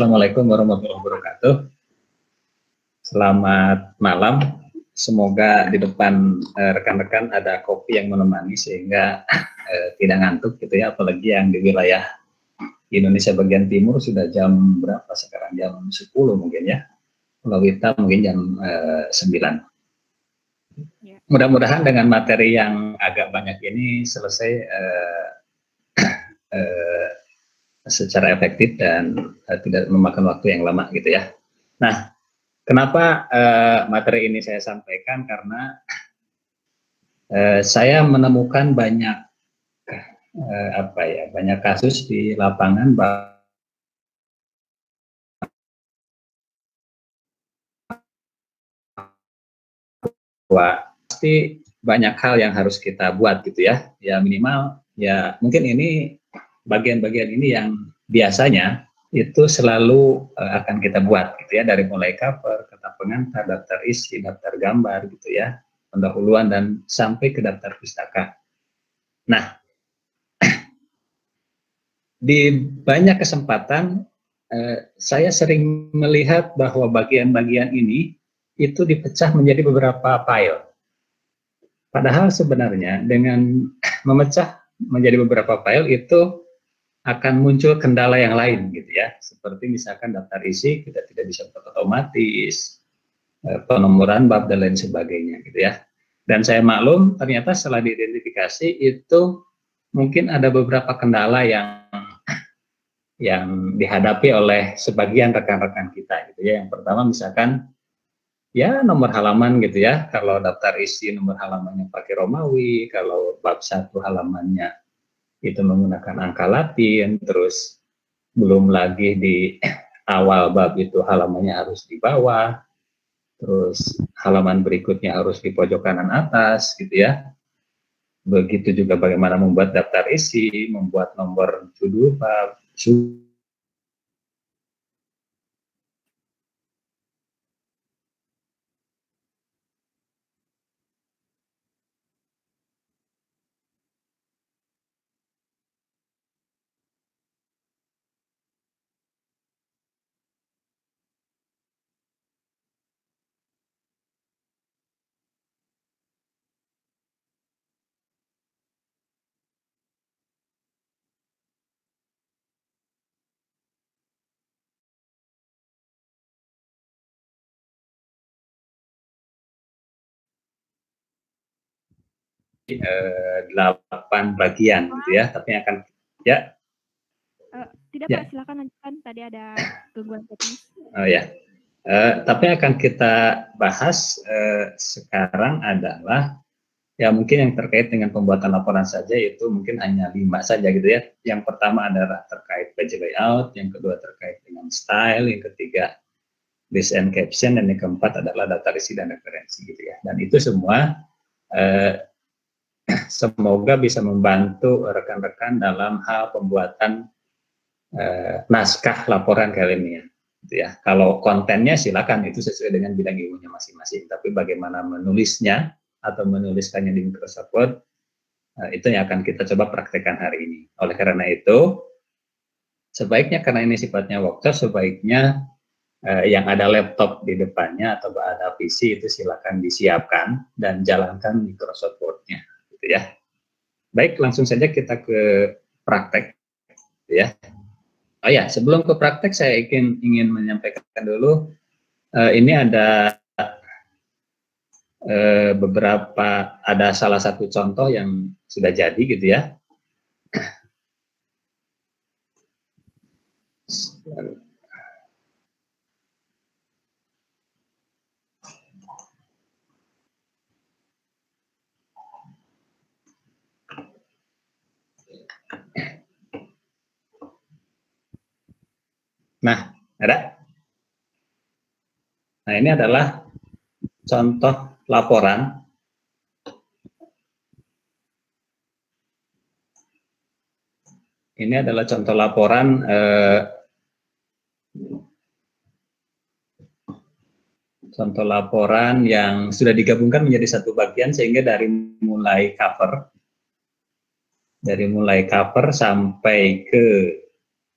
Assalamualaikum warahmatullahi wabarakatuh. Selamat malam. Semoga di depan rekan-rekan ada kopi yang menemani sehingga tidak ngantuk gitu ya. Apalagi yang di wilayah Indonesia bagian timur sudah jam berapa sekarang? Jam 10 mungkin ya. Kalau kita mungkin jam 9. Ya. Mudah-mudahan dengan materi yang agak banyak ini selesai secara efektif dan tidak memakan waktu yang lama gitu ya. Nah, kenapa materi ini saya sampaikan? Karena saya menemukan banyak banyak kasus di lapangan bahwa pasti banyak hal yang harus kita buat gitu ya. Ya minimal ya mungkin ini bagian-bagian ini yang biasanya itu selalu akan kita buat gitu ya, dari mulai cover, kata pengantar, daftar isi, daftar gambar gitu ya, pendahuluan dan sampai ke daftar pustaka. Nah, di banyak kesempatan saya sering melihat bahwa bagian-bagian ini itu dipecah menjadi beberapa file. Padahal sebenarnya dengan memecah menjadi beberapa file itu akan muncul kendala yang lain gitu ya, seperti misalkan daftar isi kita tidak bisa otomatis, penomoran bab dan lain sebagainya gitu ya. Dan saya maklum ternyata setelah diidentifikasi itu mungkin ada beberapa kendala yang dihadapi oleh sebagian rekan-rekan kita gitu ya. Yang pertama misalkan ya nomor halaman gitu ya, kalau daftar isi nomor halamannya pakai Romawi, kalau bab 1 halamannya itu menggunakan angka Latin, terus belum lagi di awal bab itu halamannya harus di bawah, terus halaman berikutnya harus di pojok kanan atas gitu ya. Begitu juga bagaimana membuat daftar isi, membuat nomor judul bab, delapan bagian gitu ya, tapi akan ya tidak ya. Pak, silakan lanjutkan, tadi ada gangguan teknis. Oh ya, tapi akan kita bahas sekarang adalah ya mungkin yang terkait dengan pembuatan laporan saja, itu mungkin hanya 5 saja gitu ya. Yang pertama adalah terkait page layout, yang kedua terkait dengan style, yang ketiga list and caption, dan yang keempat adalah daftar isi dan referensi gitu ya. Dan itu semua semoga bisa membantu rekan-rekan dalam hal pembuatan naskah laporan keilmiahan gitu ya. Kalau kontennya silakan itu sesuai dengan bidang ilmunya masing-masing, tapi bagaimana menulisnya atau menuliskannya di Microsoft Word itu yang akan kita coba praktekkan hari ini. Oleh karena itu sebaiknya, karena ini sifatnya workshop, sebaiknya yang ada laptop di depannya atau ada PC itu silakan disiapkan dan jalankan Microsoft Word-nya gitu ya. Baik, langsung saja kita ke praktek ya. Oh ya, sebelum ke praktek saya ingin menyampaikan dulu ini ada beberapa, ada salah satu contoh yang sudah jadi gitu ya. Nah, ada. Nah, ini adalah contoh laporan. Ini adalah contoh laporan yang sudah digabungkan menjadi satu bagian, sehingga dari mulai cover sampai ke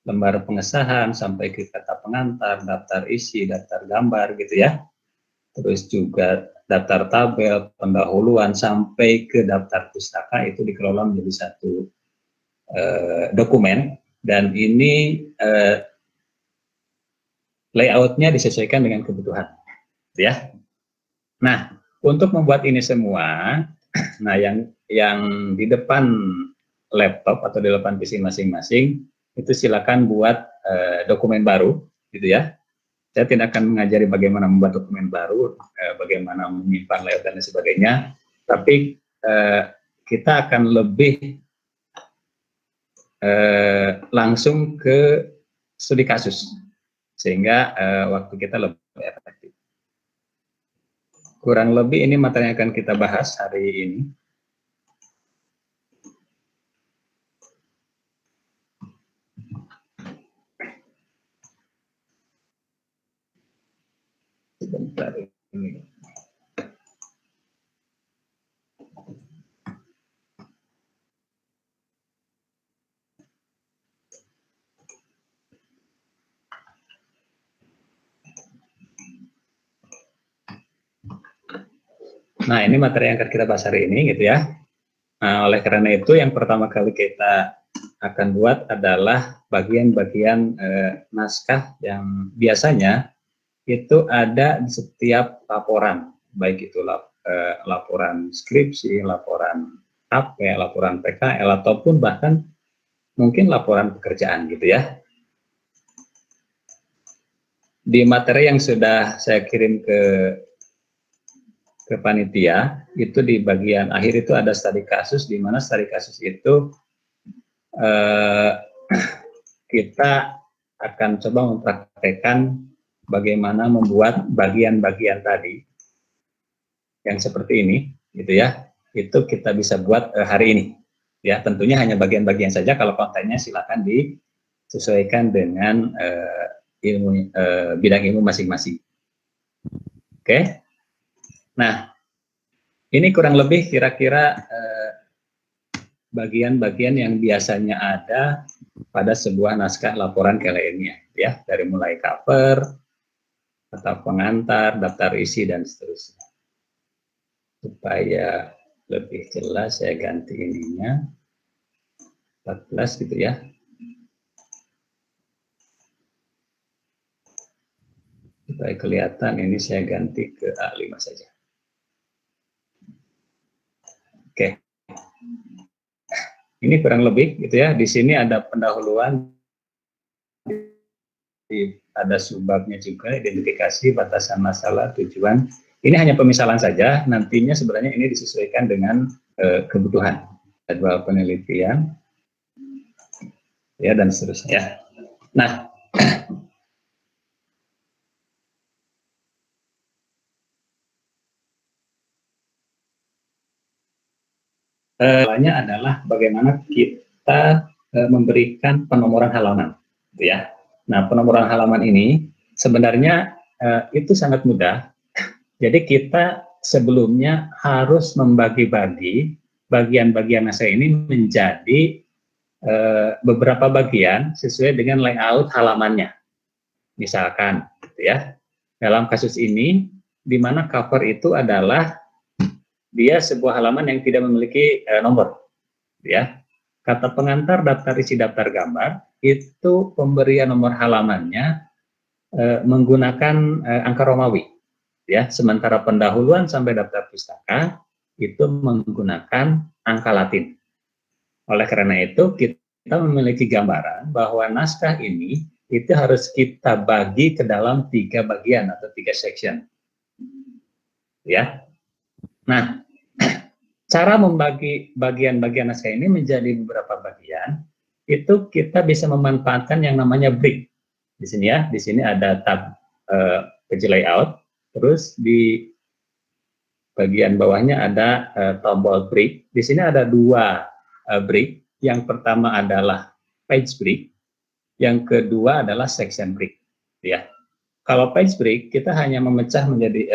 lembar pengesahan sampai ke kata pengantar, daftar isi, daftar gambar gitu ya. Terus juga daftar tabel, pendahuluan sampai ke daftar pustaka itu dikelola menjadi satu dokumen, dan ini layoutnya disesuaikan dengan kebutuhan, ya. Nah, untuk membuat ini semua, nah yang di depan laptop atau di depan PC masing-masing itu silakan buat dokumen baru, gitu ya. Saya tidak akan mengajari bagaimana membuat dokumen baru, bagaimana menyimpan layout dan sebagainya, tapi kita akan lebih langsung ke studi kasus, sehingga waktu kita lebih efektif. Kurang lebih ini materi yang akan kita bahas hari ini. Sebentar ini. Nah, ini materi yang akan kita bahas hari ini, gitu ya. Nah, oleh karena itu, yang pertama kali kita akan buat adalah bagian-bagian naskah yang biasanya itu ada di setiap laporan, baik itu laporan skripsi, laporan AP, laporan PKL, ataupun bahkan mungkin laporan pekerjaan, gitu ya. Di materi yang sudah saya kirim ke panitia, itu di bagian akhir itu ada studi kasus, di mana studi kasus itu kita akan coba mempraktekkan bagaimana membuat bagian-bagian tadi yang seperti ini, gitu ya. Itu kita bisa buat hari ini, ya. Tentunya hanya bagian-bagian saja. Kalau kontennya silakan disesuaikan dengan bidang ilmu masing-masing. Oke. Nah, ini kurang lebih kira-kira bagian-bagian yang biasanya ada pada sebuah naskah laporan keilmuan, ya, dari mulai cover, kata pengantar, daftar isi, dan seterusnya. Supaya lebih jelas, saya ganti ininya 14 gitu ya. Supaya kelihatan, ini saya ganti ke A5 saja. Oke. Ini kurang lebih gitu ya. Di sini ada pendahuluan, ada subbabnya juga, identifikasi, batasan masalah, tujuan. Ini hanya pemisalan saja. Nantinya sebenarnya ini disesuaikan dengan kebutuhan. Jadwal penelitian, ya, dan seterusnya. Nah, soalnya adalah bagaimana kita memberikan penomoran halaman, gitu ya. Nah, penomoran halaman ini sebenarnya itu sangat mudah. Jadi kita sebelumnya harus membagi-bagi bagian-bagian naskah ini menjadi beberapa bagian sesuai dengan layout halamannya. Misalkan, gitu ya. Dalam kasus ini, di mana cover itu adalah dia sebuah halaman yang tidak memiliki nomor, ya. Kata pengantar, daftar isi, daftar gambar itu pemberian nomor halamannya menggunakan angka Romawi, ya. Sementara pendahuluan sampai daftar pustaka itu menggunakan angka Latin. Oleh karena itu kita memiliki gambaran bahwa naskah ini itu harus kita bagi ke dalam 3 bagian atau 3 section, ya. Nah, cara membagi bagian-bagian naskah ini menjadi beberapa bagian, itu kita bisa memanfaatkan yang namanya brick. Di sini ya, di sini ada tab page layout, terus di bagian bawahnya ada tombol brick. Di sini ada 2 brick. Yang pertama adalah page brick, yang kedua adalah section brick, ya. Kalau page brick kita hanya memecah menjadi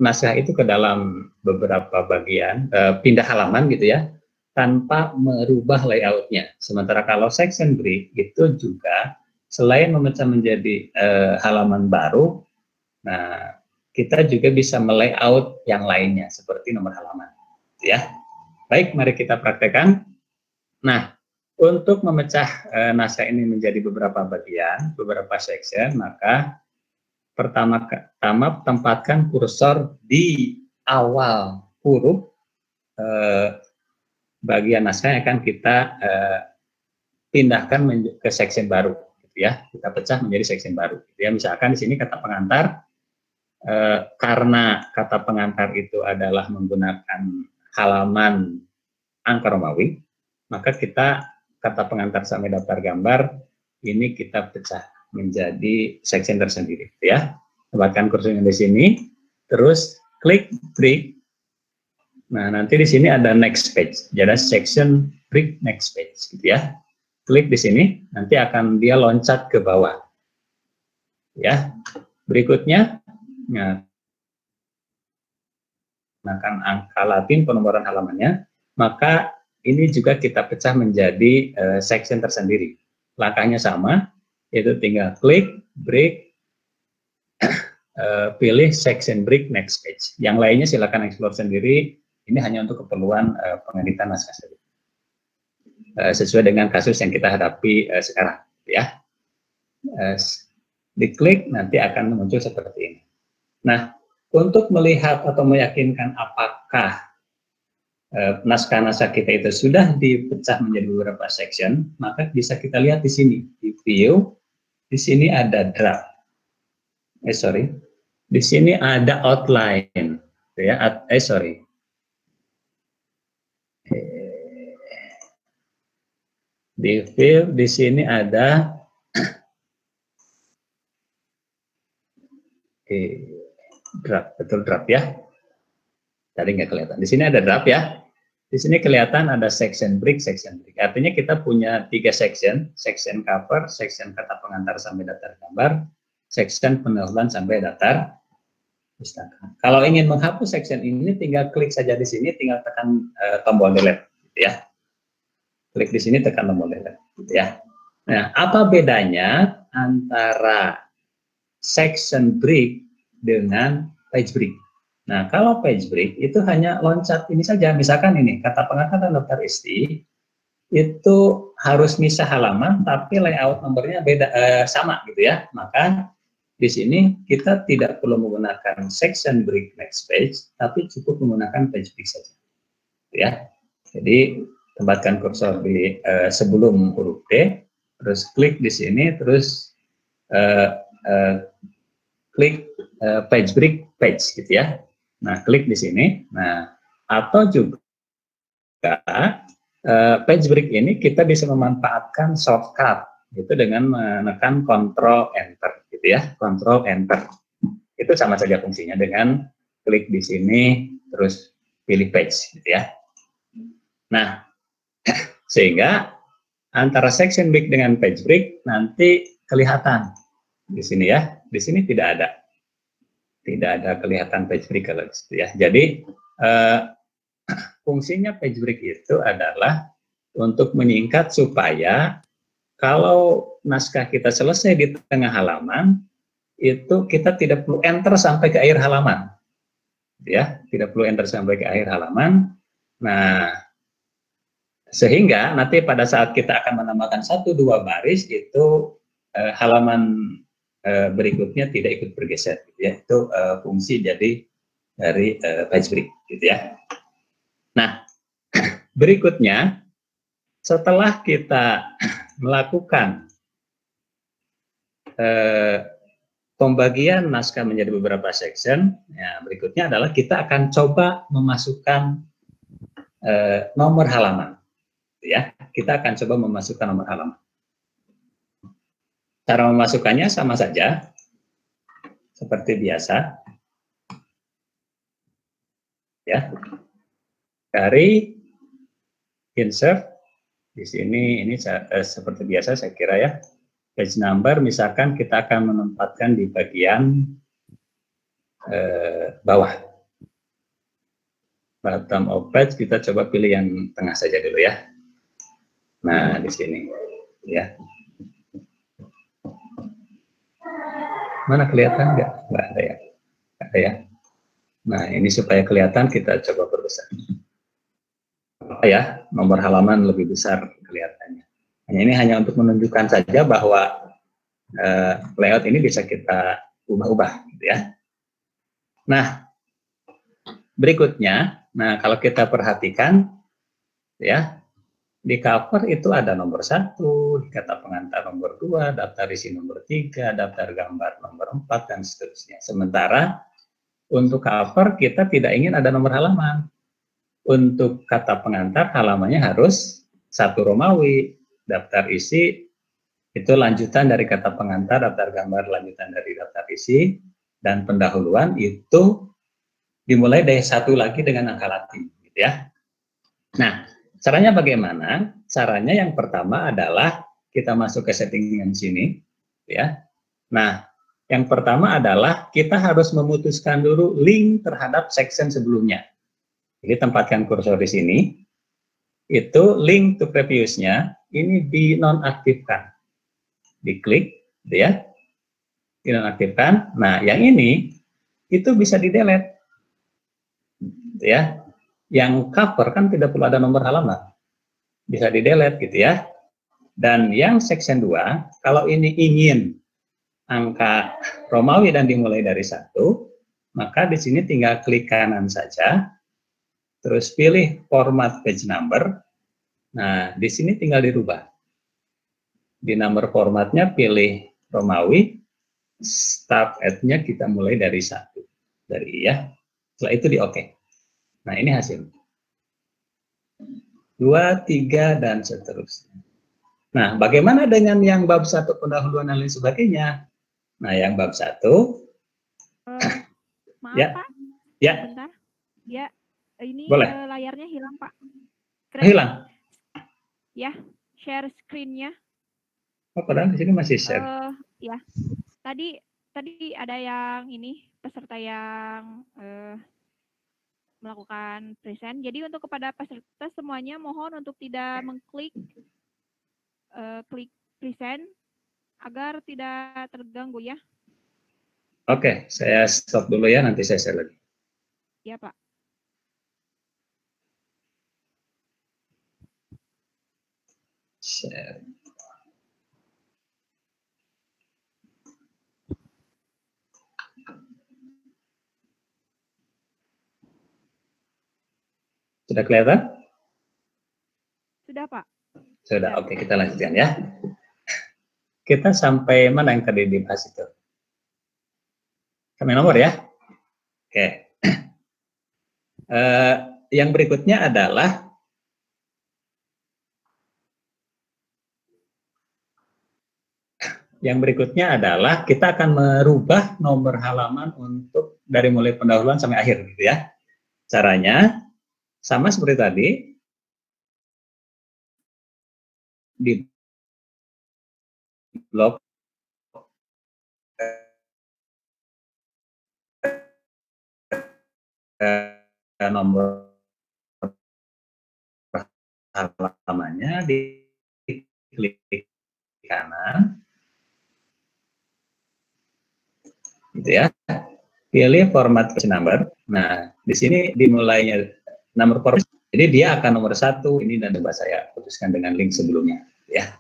naskah itu ke dalam beberapa bagian, pindah halaman gitu ya. tanpa merubah layoutnya. Sementara kalau section break itu juga selain memecah menjadi halaman baru, nah kita juga bisa melayout yang lainnya seperti nomor halaman, ya. Baik, mari kita praktekkan. Nah, untuk memecah naskah ini menjadi beberapa bagian, beberapa section, maka pertama tempatkan kursor di awal huruf bagian naskah yang akan kita pindahkan ke section baru, gitu ya. Kita pecah menjadi section baru, gitu ya. Misalkan di sini kata pengantar, karena kata pengantar itu adalah menggunakan halaman angka Romawi, maka kita kata pengantar sampai daftar gambar ini kita pecah menjadi section tersendiri, gitu ya. Tempatkan kursornya di sini, terus klik break. Nah, nanti di sini ada next page, jadi section break next page, gitu ya. Klik di sini, nanti akan dia loncat ke bawah. Ya. Berikutnya, nah, menggunakan angka Latin penomoran halamannya, maka ini juga kita pecah menjadi section tersendiri. Langkahnya sama, yaitu tinggal klik break, pilih section break next page. Yang lainnya silakan explore sendiri. Ini hanya untuk keperluan pengeditan naskah saja. Sesuai dengan kasus yang kita hadapi sekarang, ya. Diklik nanti akan muncul seperti ini. Nah, untuk melihat atau meyakinkan apakah naskah-naskah kita itu sudah dipecah menjadi beberapa section, maka bisa kita lihat di sini di view. Di sini ada draft. Di sini ada outline, ya. Di view di sini ada draft, betul draft ya. Tadi nggak kelihatan. Di sini ada draft ya. Di sini kelihatan ada section break, section break. Artinya kita punya 3 section, section cover, section kata pengantar sampai daftar gambar, section pendahuluan sampai daftar pustaka. Kalau ingin menghapus section ini, tinggal klik saja di sini, tinggal tekan tombol delete, gitu ya. Klik di sini, tekan tombol delete, gitu ya. Nah, apa bedanya antara section break dengan page break? Nah, kalau page break itu hanya loncat ini saja. Misalkan ini, kata pengantar daftar isti, itu harus misah halaman, tapi layout nomornya beda, sama gitu ya. Maka di sini kita tidak perlu menggunakan section break next page, tapi cukup menggunakan page break saja, ya. Jadi tempatkan kursor di sebelum huruf D, terus klik di sini, terus klik page break page, gitu ya. Nah, klik di sini. Nah, atau juga page break ini kita bisa memanfaatkan shortcut, itu dengan menekan Ctrl Enter, gitu ya. Ctrl Enter. Itu sama saja fungsinya dengan klik di sini, terus pilih page, gitu ya. Nah, sehingga antara section break dengan page break nanti kelihatan di sini ya. Di sini tidak ada kelihatan page break kalau gitu ya. Jadi fungsinya page break itu adalah untuk menyingkat supaya kalau naskah kita selesai di tengah halaman, itu kita tidak perlu enter sampai ke akhir halaman, ya. Tidak perlu enter sampai ke akhir halaman. Nah, sehingga nanti pada saat kita akan menambahkan 1-2 baris itu halaman berikutnya tidak ikut bergeser, gitu ya. Itu fungsi jadi dari page break, gitu ya. Nah, berikutnya setelah kita melakukan pembagian naskah menjadi beberapa section, ya, berikutnya adalah kita akan coba memasukkan nomor halaman. Ya, kita akan coba memasukkan nomor halaman. Cara memasukkannya sama saja seperti biasa, ya. Dari insert di sini ini seperti biasa saya kira ya. Page number misalkan kita akan menempatkan di bagian bawah. Bottom of page kita coba pilih yang tengah saja dulu ya. Nah, di sini ya. Mana kelihatan nggak? Nggak ada ya. Nggak ada ya. Nah, ini supaya kelihatan kita coba perbesar. Apa ya? Nomor halaman lebih besar kelihatannya. Ini hanya untuk menunjukkan saja bahwa layout ini bisa kita ubah-ubah, gitu ya. Nah, berikutnya, kalau kita perhatikan, ya, di cover itu ada nomor 1, di kata pengantar nomor 2, daftar isi nomor 3, daftar gambar nomor 4, dan seterusnya. Sementara untuk cover kita tidak ingin ada nomor halaman. Untuk kata pengantar halamannya harus 1 Romawi, daftar isi itu lanjutan dari kata pengantar, daftar gambar lanjutan dari daftar isi, dan pendahuluan itu dimulai dari 1 lagi dengan angka Latin, gitu ya. Nah, caranya bagaimana? Caranya yang pertama adalah kita masuk ke settingan sini, ya. Nah, yang pertama adalah kita harus memutuskan dulu link terhadap section sebelumnya. Jadi tempatkan kursor di sini, itu link to previous-nya ini dinonaktifkan. Diklik, gitu ya, dinonaktifkan. Nah, yang ini itu bisa di-delete, gitu ya. Yang cover kan tidak perlu ada nomor halaman, bisa di-delete, gitu ya. Dan yang section 2, kalau ini ingin angka Romawi dan dimulai dari 1, maka di sini tinggal klik kanan saja, terus pilih format page number. Nah, di sini tinggal dirubah. Di number formatnya pilih Romawi, start at-nya kita mulai dari 1, dari ya. Setelah itu di OK. Nah, ini hasil 2, 3, dan seterusnya. Nah, bagaimana dengan yang bab 1 pendahuluan dan lain sebagainya? Nah, yang bab 1 maaf ya. Pak, ya. Bentar. Ya, ini layarnya hilang Pak. Hilang? Ya, share screen-nya. Oh, padahal di sini masih share. Ya, tadi ada yang ini peserta yang melakukan present. Jadi untuk kepada peserta semuanya mohon untuk tidak mengklik klik present agar tidak terganggu ya. Oke, saya stop dulu ya, nanti saya share lagi. Ya Pak. Share. Sudah kelihatan? Sudah Pak. Sudah, oke, kita lanjutkan ya. Kita sampai mana yang tadi dibahas itu? Sampai nomor ya? Oke. Yang berikutnya adalah kita akan merubah nomor halaman untuk dari mulai pendahuluan sampai akhir, gitu ya. Caranya sama seperti tadi, di blok nomor halamannya di klik kanan, gitu ya. Pilih format page number. Nah, di sini dimulainya nomor format. Jadi dia akan nomor 1 ini, dan coba saya putuskan dengan link sebelumnya, ya.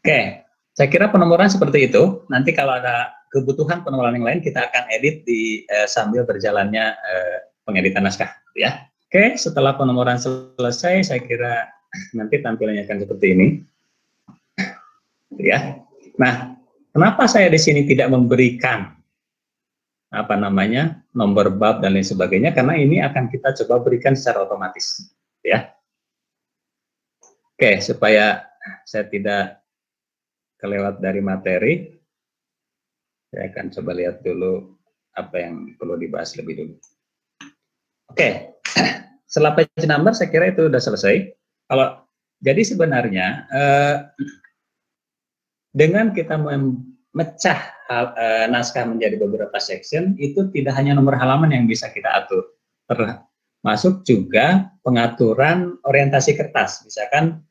Oke, saya kira penomoran seperti itu. Nanti kalau ada kebutuhan penomoran yang lain kita akan edit di sambil berjalannya pengeditan naskah, ya. Oke, setelah penomoran selesai, saya kira nanti tampilannya akan seperti ini, ya. Nah, kenapa saya di sini tidak memberikan nomor bab dan lain sebagainya? Karena ini akan kita coba berikan secara otomatis, ya. Oke, supaya saya tidak kelewat dari materi, saya akan coba lihat dulu apa yang perlu dibahas lebih dulu. Oke, setelah page number saya kira itu sudah selesai. Jadi sebenarnya dengan kita memecah naskah menjadi beberapa section, itu tidak hanya nomor halaman yang bisa kita atur, masuk juga pengaturan orientasi kertas. Misalkan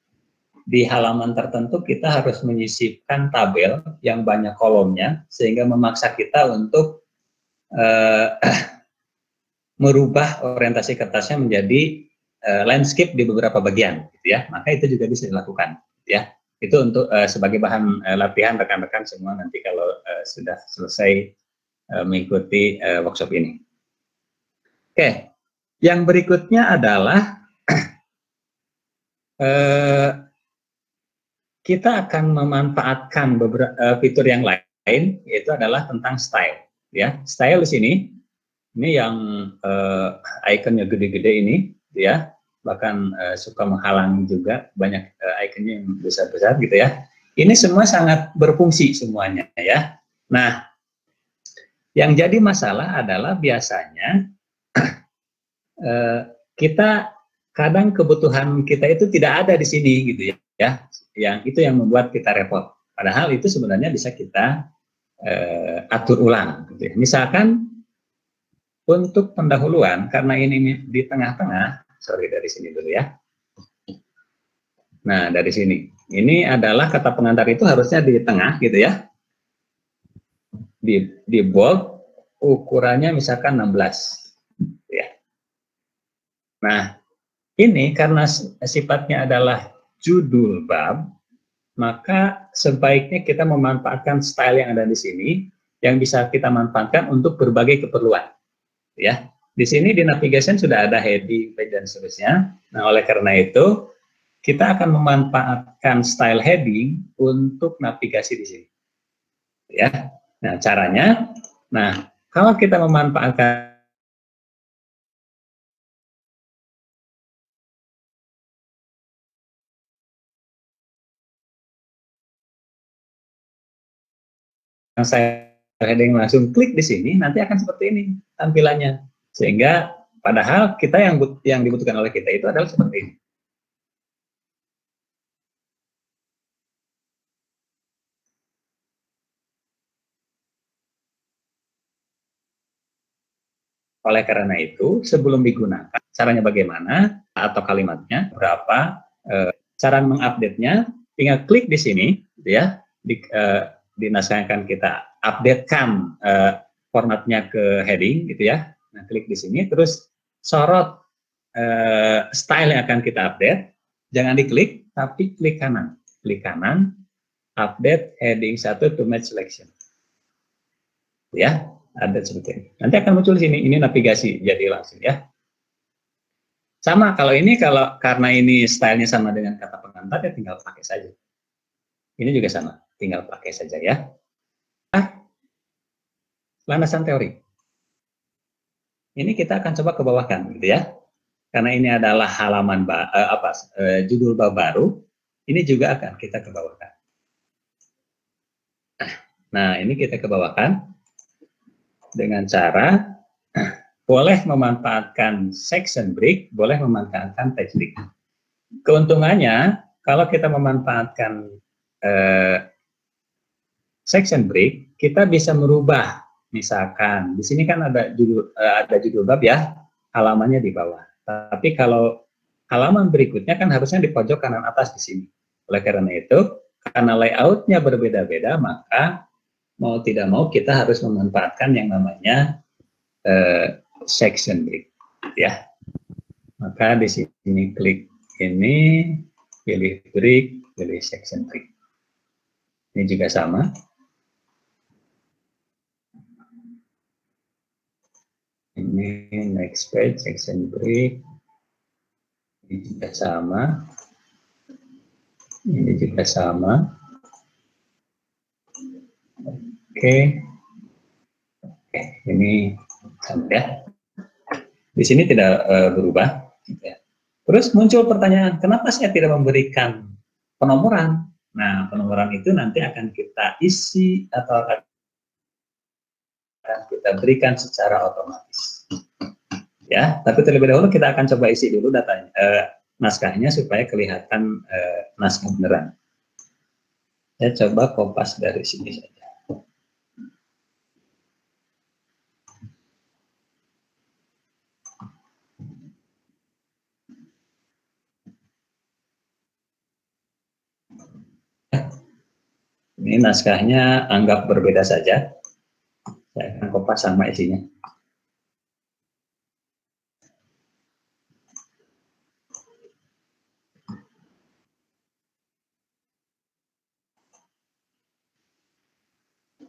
di halaman tertentu kita harus menyisipkan tabel yang banyak kolomnya, sehingga memaksa kita untuk merubah orientasi kertasnya menjadi landscape di beberapa bagian, gitu ya. Maka itu juga bisa dilakukan, ya. Itu untuk sebagai bahan latihan rekan-rekan semua nanti kalau sudah selesai mengikuti workshop ini. Oke, yang berikutnya adalah kita akan memanfaatkan beberapa fitur yang lain, yaitu adalah tentang style. Ya, style di sini, ini yang ikonnya gede-gede ini, ya, bahkan suka menghalangi juga, banyak ikonnya yang besar-besar gitu ya. Ini semua sangat berfungsi semuanya ya. Nah, yang jadi masalah adalah biasanya kita kadang kebutuhan kita itu tidak ada di sini gitu ya. Yang itu yang membuat kita repot. Padahal itu sebenarnya bisa kita atur ulang. Gitu ya. Misalkan untuk pendahuluan, karena ini di tengah-tengah, sorry dari sini dulu ya. Nah dari sini, ini adalah kata pengantar itu harusnya di tengah gitu ya. Di bold, ukurannya misalkan 16. Ya. Nah ini karena sifatnya adalah judul bab, maka sebaiknya kita memanfaatkan style yang ada di sini yang bisa kita manfaatkan untuk berbagai keperluan. Ya, di sini di navigation sudah ada heading, page dan seterusnya. Nah, oleh karena itu kita akan memanfaatkan style heading untuk navigasi di sini. Ya, nah caranya, nah kalau kita memanfaatkan saya heading langsung klik di sini, nanti akan seperti ini tampilannya. Sehingga padahal kita yang dibutuhkan oleh kita itu adalah seperti ini. Oleh karena itu, sebelum digunakan, caranya bagaimana atau kalimatnya berapa, cara mengupdate-nya, tinggal klik di sini, gitu ya, di naskah yang akan kita updatekan formatnya ke heading, gitu ya. Nah, klik di sini, terus sorot style yang akan kita update, jangan diklik, tapi klik kanan, update heading 1 to match selection. Ya, ada seperti ini. Nanti akan muncul di sini, ini navigasi, jadi langsung ya. Sama kalau ini, karena ini stylenya sama dengan kata pengantar, ya tinggal pakai saja. Ini juga sama, tinggal pakai saja ya. Landasan teori. Ini kita akan coba ke bawahkan, gitu ya. Karena ini adalah halaman judul bab baru, ini juga akan kita ke bawahkan. Nah, ini kita ke bawahkan dengan cara boleh memanfaatkan section break, boleh memanfaatkan text break. Keuntungannya, kalau kita memanfaatkan section break, kita bisa merubah. Misalkan, di sini kan ada judul bab ya, halamannya di bawah. Tapi kalau halaman berikutnya kan harusnya di pojok kanan atas di sini. Oleh karena itu, karena layoutnya berbeda-beda, maka mau tidak mau kita harus memanfaatkan yang namanya section break, ya. Maka di sini klik ini, pilih break, pilih section break. Ini juga sama. Ini next page, section break. Ini juga sama. Ini juga sama. Oke. Oke, ini sama ya. Di sini tidak berubah. Ya. Terus muncul pertanyaan, kenapa saya tidak memberikan penomoran? Nah, penomoran itu nanti akan kita isi atau akan kita berikan secara otomatis. Ya, tapi terlebih dahulu kita akan coba isi dulu datanya, naskahnya supaya kelihatan naskah beneran. Saya coba kopas dari sini saja. Ini naskahnya anggap berbeda saja. Saya akan kopas sama isinya.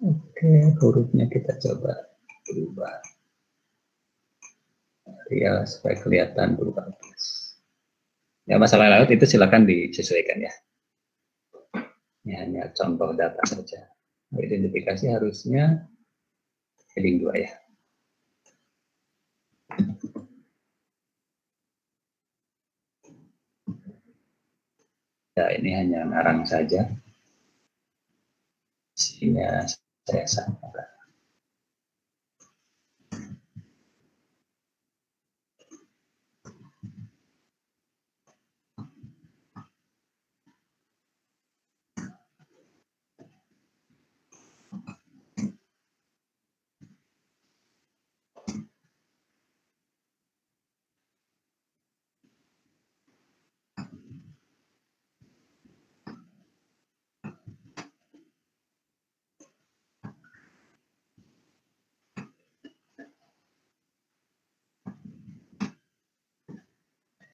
Oke, hurufnya kita coba berubah. Ya, supaya kelihatan berubah. Ya, masalah layout itu silakan disesuaikan ya. Ini hanya contoh data saja. Identifikasi harusnya heading 2 ya. Ya, ini hanya ngarang saja. Isinya saya sampaikan.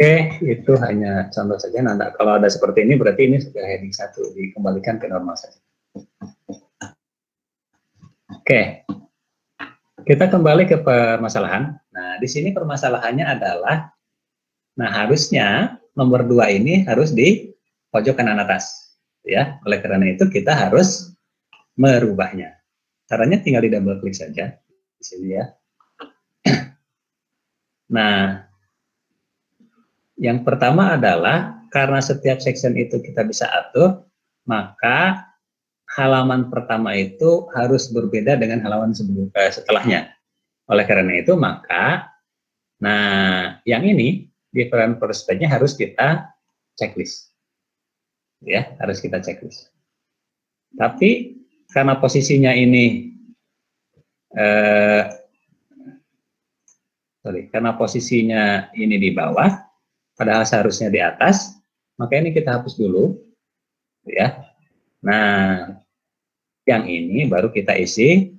Oke, itu hanya contoh saja. Nanti kalau ada seperti ini, berarti ini sudah heading 1, dikembalikan ke normal saja. Oke, kita kembali ke permasalahan. Nah, di sini permasalahannya adalah, nah harusnya nomor 2 ini harus di pojok kanan atas. Ya, oleh karena itu kita harus merubahnya. Caranya tinggal di double klik saja. Di sini ya. Nah, yang pertama adalah karena setiap section itu kita bisa atur, maka halaman pertama itu harus berbeda dengan halaman setelahnya. Oleh karena itu, maka nah yang ini different first page-nya harus kita checklist. Ya, harus kita checklist. Tapi karena posisinya ini karena posisinya ini di bawah, padahal seharusnya di atas, maka ini kita hapus dulu, ya. Nah, yang ini baru kita isi,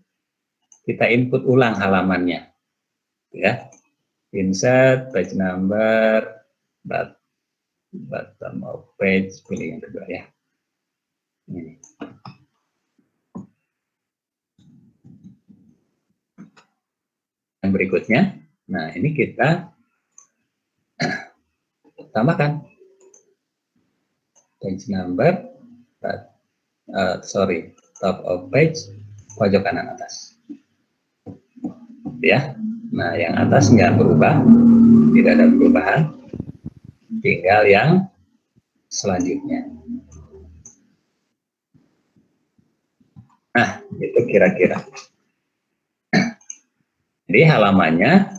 kita input ulang halamannya, ya. Insert page number, bottom of page, pilih yang kedua ya. Ini. Yang berikutnya, nah ini kita tambahkan page number, top of page, pojok kanan atas. Ya, nah yang atas nggak berubah, tidak ada perubahan, tinggal yang selanjutnya. Nah, itu kira-kira. Jadi halamannya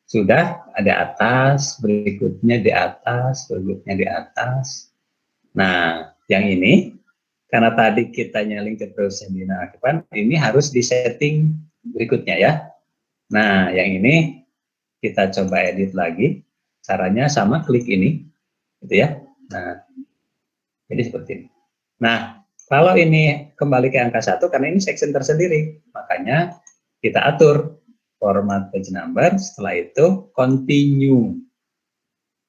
sudah ada atas, berikutnya di atas, berikutnya di atas. Nah, yang ini karena tadi kita link ke browser dinonaktifkan, ini harus disetting berikutnya ya. Nah, yang ini kita coba edit lagi. Caranya sama, klik ini, gitu ya. Nah, jadi seperti ini. Nah, kalau ini kembali ke angka 1, karena ini section tersendiri, makanya kita atur format page number, setelah itu continue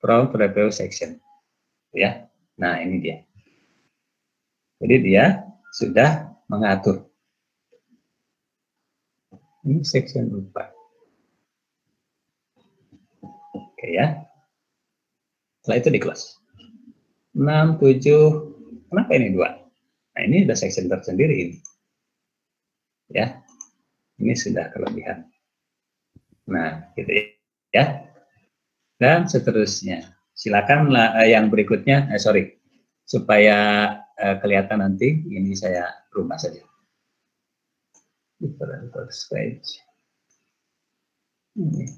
from preview section. Ya, nah ini dia. Jadi dia sudah mengatur. Ini section 4. Oke ya. Setelah itu di close. 6, 7, kenapa ini 2? Nah ini udah section tersendiri ini. Ya, ini sudah kelebihan. Nah, gitu ya. Dan seterusnya. Silakan yang berikutnya, supaya kelihatan nanti, ini saya rubah saja. Different first page. Ini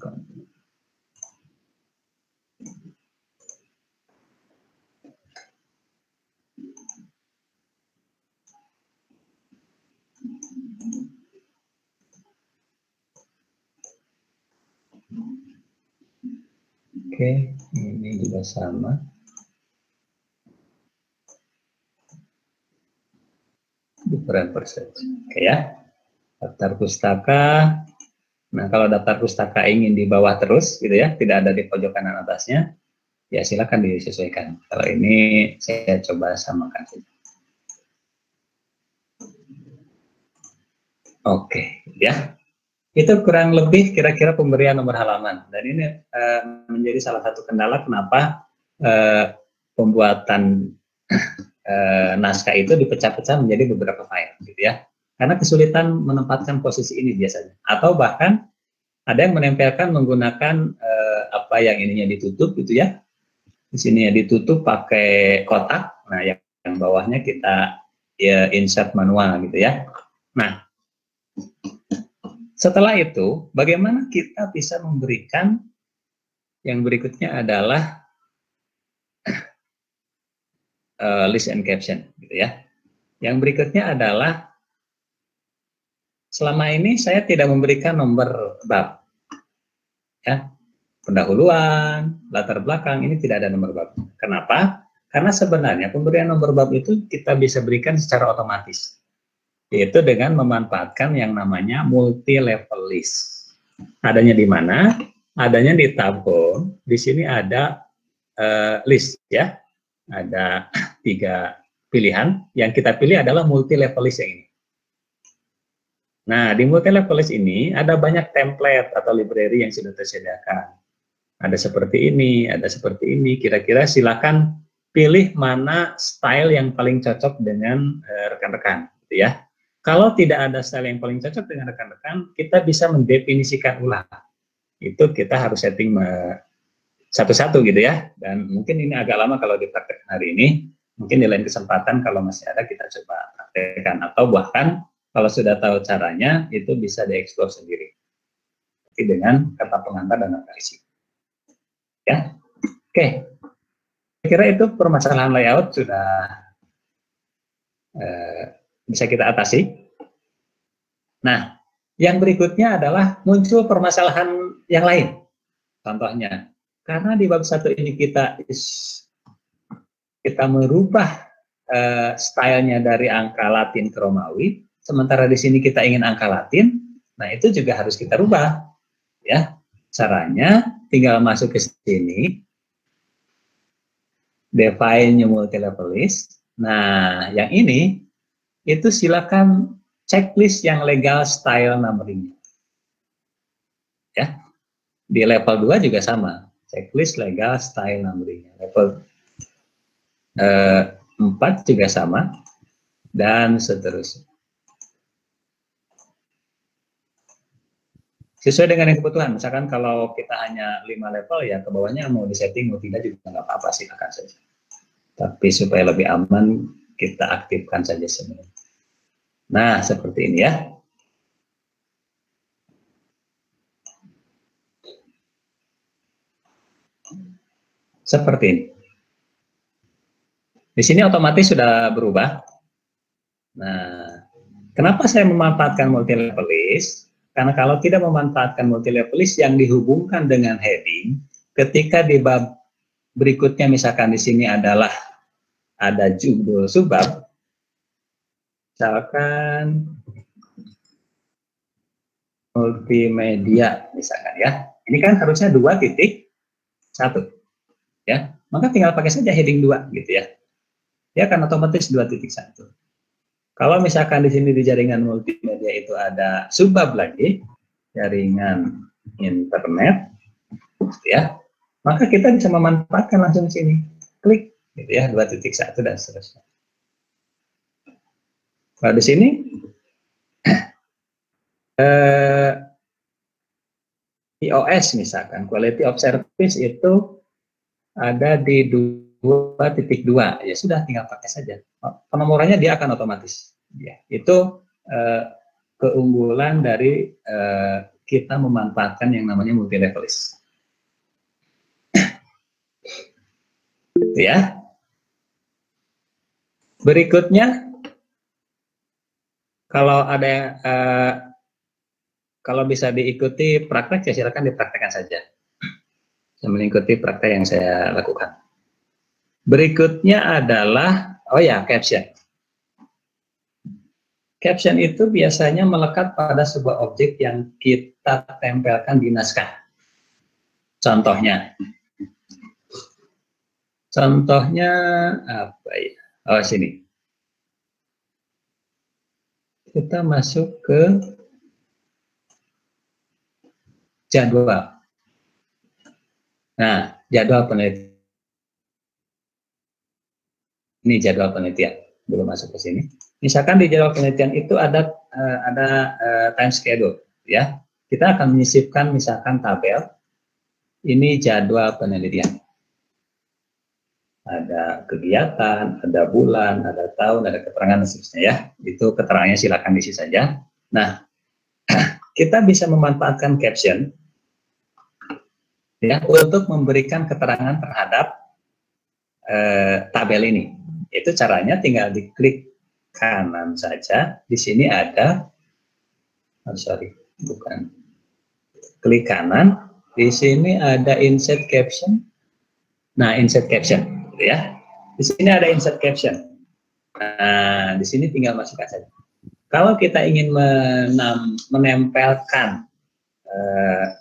Oke, ini juga sama. brand purchase. Oke ya. Daftar pustaka. Nah, kalau daftar pustaka ingin di bawah terus gitu ya, tidak ada di pojok kanan atasnya, ya silakan disesuaikan. Kalau ini saya coba samakan saja. Oke, ya. Itu kurang lebih kira-kira pemberian nomor halaman. Dan ini menjadi salah satu kendala kenapa pembuatan naskah itu dipecah-pecah menjadi beberapa file, gitu ya. Karena kesulitan menempatkan posisi ini biasanya. Atau bahkan ada yang menempelkan menggunakan apa yang ininya ditutup, gitu ya. Di sini ya ditutup pakai kotak. Nah, yang bawahnya kita ya insert manual, gitu ya. Nah, setelah itu, bagaimana kita bisa memberikan yang berikutnya adalah list and caption, gitu ya. Yang berikutnya adalah selama ini saya tidak memberikan nomor bab, ya, pendahuluan, latar belakang, ini tidak ada nomor bab. Kenapa? Karena sebenarnya pemberian nomor bab itu kita bisa berikan secara otomatis, yaitu dengan memanfaatkan yang namanya multi-level list. Adanya di mana? Adanya di tab home. Di sini ada list, ya. Ada 3 pilihan. Yang kita pilih adalah multi-level list yang ini. Nah, di multi-level list ini ada banyak template atau library yang sudah tersediakan. Ada seperti ini, ada seperti ini. Kira-kira silakan pilih mana style yang paling cocok dengan rekan-rekan, gitu ya. Kalau tidak ada style yang paling cocok dengan rekan-rekan, kita bisa mendefinisikan ulang. Itu kita harus setting satu-satu, gitu ya. Dan mungkin ini agak lama kalau dipraktekkan hari ini. Mungkin di lain kesempatan kalau masih ada kita coba praktekkan. Atau bahkan kalau sudah tahu caranya, itu bisa dieksplor sendiri. Tapi dengan kata pengantar dan kata isi. Ya, oke. Kira itu permasalahan layout sudah bisa kita atasi. Nah, yang berikutnya adalah muncul permasalahan yang lain. Contohnya, karena di bab 1 ini kita merubah stylenya dari angka Latin ke Romawi, sementara di sini kita ingin angka Latin, nah itu juga harus kita rubah, ya. Caranya tinggal masuk ke sini, define new multi-level list. Nah, yang ini itu silakan checklist yang legal style numbering. Ya, di level 2 juga sama, checklist legal style numbering. Level 4 juga sama, dan seterusnya. Sesuai dengan yang kebutuhan. Misalkan kalau kita hanya 5 level, ya ke bawahnya mau disetting mau tidak juga nggak apa-apa, silakan saja. Tapi supaya lebih aman, kita aktifkan saja sebenarnya. Nah, seperti ini ya. Seperti ini. Di sini otomatis sudah berubah. Nah, kenapa saya memanfaatkan multi-level list? Karena kalau tidak memanfaatkan multi-level list yang dihubungkan dengan heading, ketika di bab berikutnya misalkan di sini adalah ada judul subbab, misalkan multimedia misalkan ya. Ini kan harusnya 2.1 ya. Maka tinggal pakai saja heading 2 gitu ya. Ya kan otomatis 2.1. Kalau misalkan di sini di jaringan multimedia itu ada subbab lagi, jaringan internet, ya, maka kita bisa memanfaatkan langsung di sini, klik, gitu ya, 2.1 dan seterusnya. Kalau di sini, iOS misalkan, quality of service itu ada di 2.2, ya sudah tinggal pakai saja. Penomorannya dia akan otomatis. Ya, itu keunggulan dari kita memanfaatkan yang namanya multi-level list. Ya. Berikutnya, kalau ada kalau bisa diikuti praktek, ya silakan dipraktekkan saja. Saya mengikuti praktek yang saya lakukan. Berikutnya adalah, oh ya, caption. Caption itu biasanya melekat pada sebuah objek yang kita tempelkan di naskah. Contohnya apa ya? Oh, sini. Kita masuk ke jadwal. Nah, jadwal penelitian. Ini jadwal penelitian. Belum masuk ke sini. Misalkan di jadwal penelitian itu ada time schedule, ya. Kita akan menyisipkan misalkan tabel. Ini jadwal penelitian. Ada kegiatan, ada bulan, ada tahun, ada keterangan dan seterusnya, ya. Itu keterangannya silakan diisi saja. Nah, kita bisa memanfaatkan caption ya untuk memberikan keterangan terhadap tabel ini. Itu caranya tinggal diklik kanan saja. Di sini ada, klik kanan. Di sini ada insert caption. Nah, insert caption, gitu ya. Di sini ada insert caption. Nah, di sini tinggal masukkan saja. Kalau kita ingin menempelkan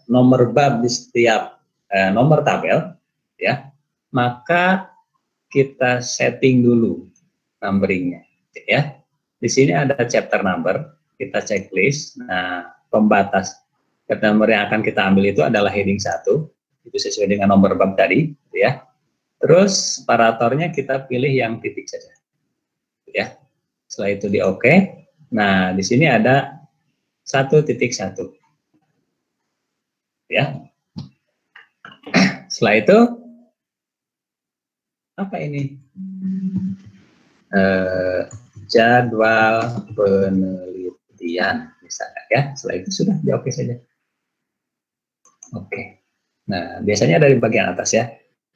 nomor bab di setiap nomor tabel, ya, maka kita setting dulu numberingnya, ya. Di sini ada chapter number, kita checklist. Nah, pembatas chapter number yang akan kita ambil itu adalah heading 1, itu sesuai dengan nomor bab tadi, ya. Terus separatornya kita pilih yang titik saja, ya. Setelah itu di OK. Nah, di sini ada 1.1, ya. Setelah itu apa ini? Jadwal penelitian misalnya, ya. Setelah itu sudah di OK saja. Oke. Nah, biasanya dari bagian atas, ya.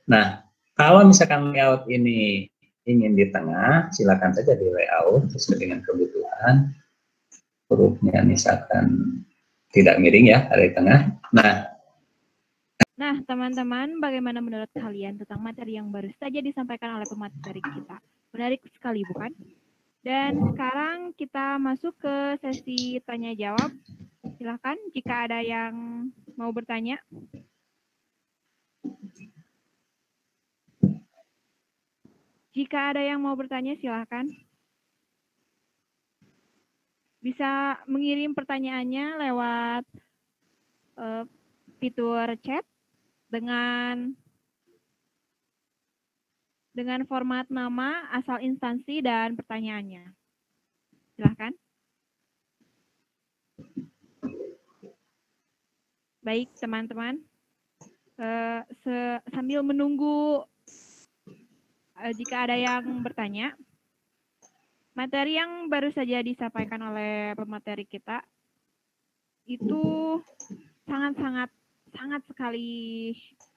Nah, kalau misalkan layout ini ingin di tengah, silakan saja di layout sesuai dengan kebutuhan. Hurufnya misalkan tidak miring, ya, ada di tengah. Nah, teman-teman, bagaimana menurut kalian tentang materi yang baru saja disampaikan oleh pemateri kita? Menarik sekali, bukan? Dan sekarang kita masuk ke sesi tanya-jawab. Silakan jika ada yang mau bertanya. Jika ada yang mau bertanya, silakan. Bisa mengirim pertanyaannya lewat fitur chat dengan format nama, asal instansi, dan pertanyaannya. Silakan. Baik, teman-teman. Sambil menunggu jika ada yang bertanya, materi yang baru saja disampaikan oleh pemateri kita itu sangat sekali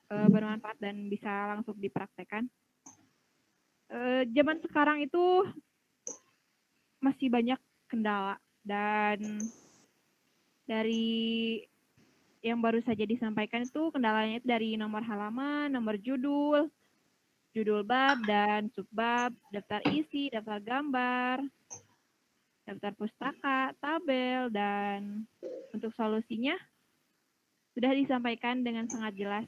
bermanfaat dan bisa langsung dipraktekkan. Zaman sekarang itu masih banyak kendala, dan dari yang baru saja disampaikan itu kendalanya itu dari nomor halaman, nomor judul bab dan subbab, daftar isi, daftar gambar, daftar pustaka, tabel, dan untuk solusinya sudah disampaikan dengan sangat jelas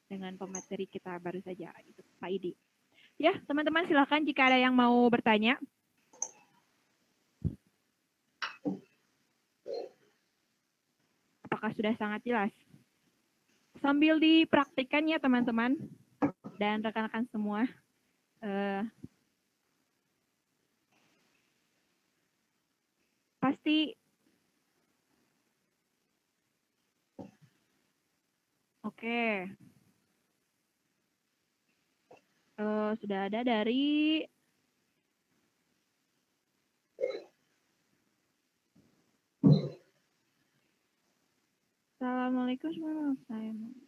dengan pemateri kita baru saja, itu Pak Idi. Ya, teman-teman silakan jika ada yang mau bertanya. Apakah sudah sangat jelas? Sambil dipraktikkan ya teman-teman dan rekan-rekan semua. Pasti oke. Sudah ada dari Assalamualaikum warahmatullahi wabarakatuh.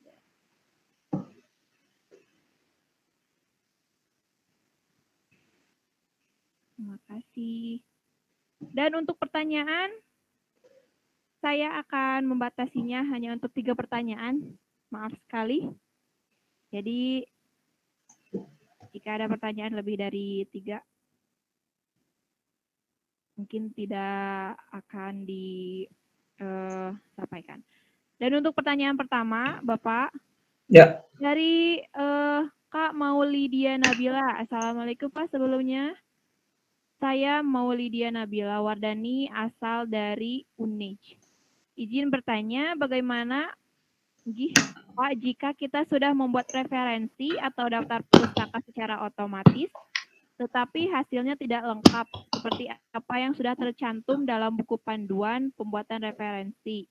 Terima kasih. Dan untuk pertanyaan, saya akan membatasinya hanya untuk 3 pertanyaan. Maaf sekali. Jadi, jika ada pertanyaan lebih dari 3, mungkin tidak akan disampaikan. Dan untuk pertanyaan pertama, Bapak, Ya, dari Kak Maulidia Nabila. Assalamualaikum Pak sebelumnya. Saya Maulidia Nabila Wardani, asal dari UNEJ. Izin bertanya, bagaimana Pak jika kita sudah membuat referensi atau daftar pustaka secara otomatis, tetapi hasilnya tidak lengkap, seperti apa yang sudah tercantum dalam buku panduan pembuatan referensi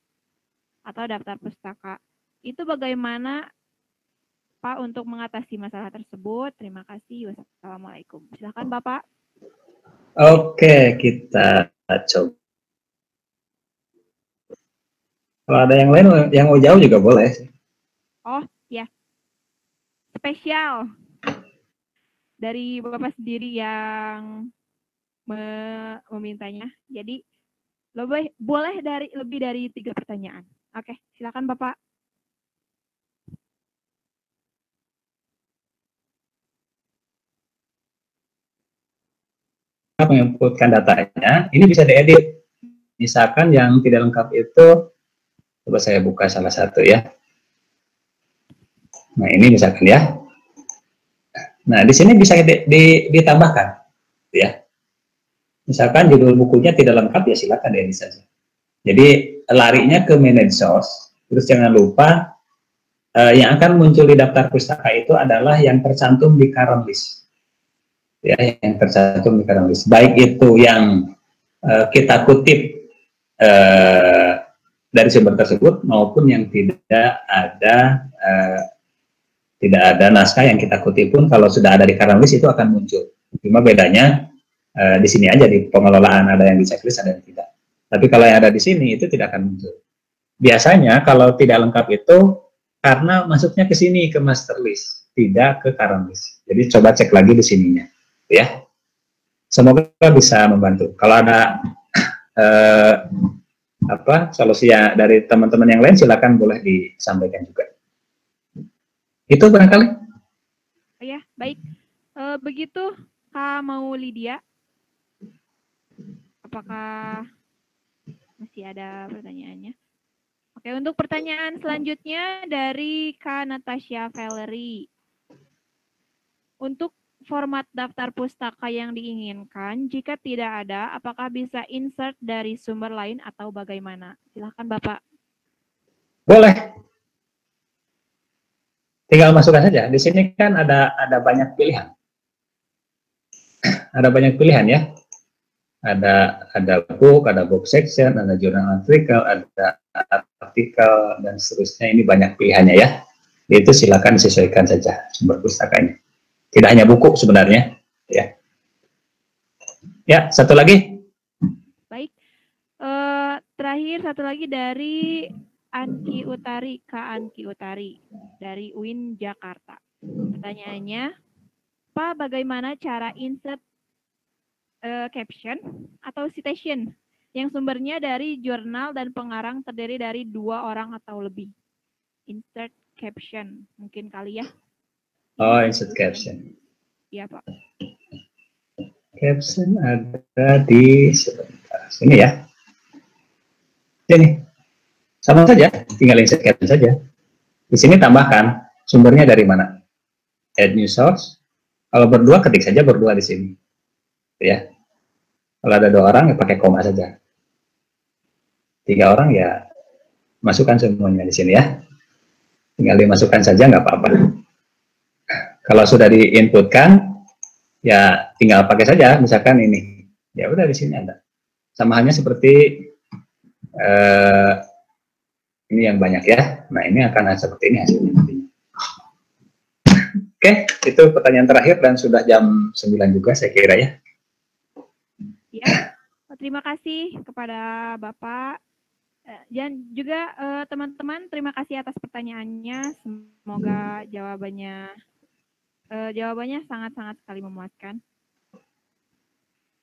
atau daftar pustaka. Itu bagaimana Pak untuk mengatasi masalah tersebut? Terima kasih. Wassalamualaikum. Silakan Bapak. oke, kita coba. Kalau ada yang lain yang mau jauh juga boleh. Oh, ya. Spesial dari Bapak sendiri yang memintanya. Jadi boleh lebih dari 3 pertanyaan. Oke, silakan Bapak. Menginputkan datanya, ini bisa diedit. Misalkan yang tidak lengkap itu, coba saya buka salah satu ya. Nah ini misalkan ya. Nah di sini bisa ditambahkan, ya. Misalkan judul bukunya tidak lengkap ya silakan diedit saja. Jadi larinya ke manage source, terus jangan lupa yang akan muncul di daftar pustaka itu adalah yang tercantum di current list. Ya, yang tercantum di current list. Baik itu yang kita kutip dari sumber tersebut maupun yang tidak ada naskah yang kita kutip pun kalau sudah ada di current list itu akan muncul. Cuma bedanya di sini aja di pengelolaan ada yang di checklist ada yang tidak. Tapi kalau yang ada di sini itu tidak akan muncul. Biasanya kalau tidak lengkap itu karena masuknya ke sini ke master list, tidak ke current list. Jadi coba cek lagi di sininya, ya. Semoga bisa membantu. Kalau ada solusi dari teman-teman yang lain silakan boleh disampaikan juga. Itu barangkali. Oh ya, baik. Begitu Kak Maulidia. Apakah masih ada pertanyaannya? Oke, untuk pertanyaan selanjutnya dari Kak Natasha Valery. Untuk format daftar pustaka yang diinginkan, jika tidak ada, apakah bisa insert dari sumber lain atau bagaimana? Silahkan Bapak. Boleh. Tinggal masukkan saja. Di sini kan ada banyak pilihan. Ada banyak pilihan ya. Ada book section, ada jurnal artikel, ada artikel dan seterusnya. Ini banyak pilihannya ya. Itu silakan disesuaikan saja sumber pustakanya. Tidak hanya buku sebenarnya, ya. Ya, satu lagi. Baik. Terakhir satu lagi dari Anki Utari, Kak Anki Utari dari UIN Jakarta. Pertanyaannya, Pak, bagaimana cara insert caption atau citation yang sumbernya dari jurnal dan pengarang terdiri dari 2 orang atau lebih? Insert caption, mungkin kali ya. Oh, insert caption. Iya, Pak. Caption ada di sebentar sini ya. Sini. Sama saja, tinggal insert caption saja. Di sini tambahkan sumbernya dari mana. Add new source. Kalau berdua ketik saja berdua di sini. Ya. Kalau ada 2 orang ya pakai koma saja. 3 orang ya masukkan semuanya di sini ya. Tinggal dimasukkan saja nggak apa-apa. Kalau sudah diinputkan ya tinggal pakai saja misalkan ini. Ya udah di sini ada. Sama halnya seperti ini yang banyak ya. Nah ini akan seperti ini hasilnya nantinya. Oke, itu pertanyaan terakhir dan sudah jam 9 juga saya kira ya. Ya, terima kasih kepada Bapak. Dan juga teman-teman, terima kasih atas pertanyaannya. Semoga jawabannya sangat-sangat sekali memuaskan.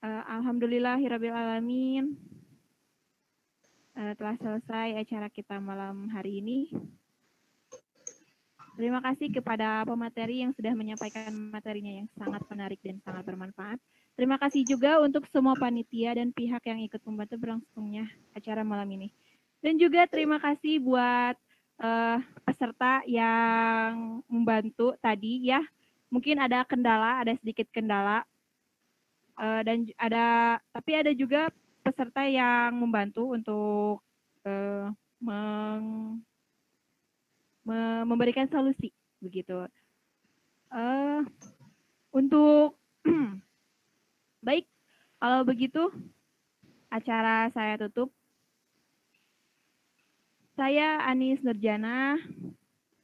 Alhamdulillahirabbil alamin. Telah selesai acara kita malam hari ini. Terima kasih kepada pemateri yang sudah menyampaikan materinya yang sangat menarik dan sangat bermanfaat. Terima kasih juga untuk semua panitia dan pihak yang ikut membantu berlangsungnya acara malam ini. Dan juga terima kasih buat peserta yang membantu tadi ya. Mungkin ada kendala, ada sedikit kendala. Tapi ada juga peserta yang membantu untuk memberikan solusi begitu. Untuk baik, kalau begitu acara saya tutup. Saya Anis Nurjana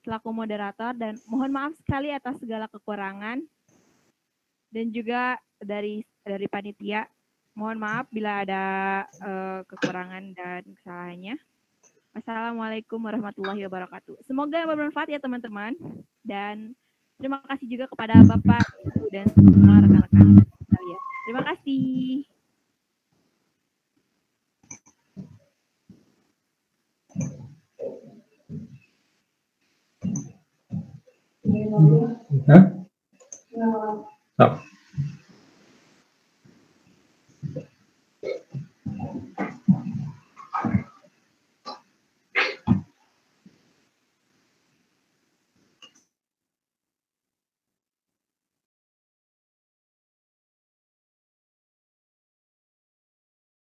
selaku moderator dan mohon maaf sekali atas segala kekurangan dan juga dari panitia. Mohon maaf bila ada kekurangan dan kesalahannya. Wassalamualaikum warahmatullahi wabarakatuh. Semoga bermanfaat ya teman-teman. Dan terima kasih juga kepada Bapak, Ibu, dan semua rekan-rekan sekalian. Terima kasih. Hah?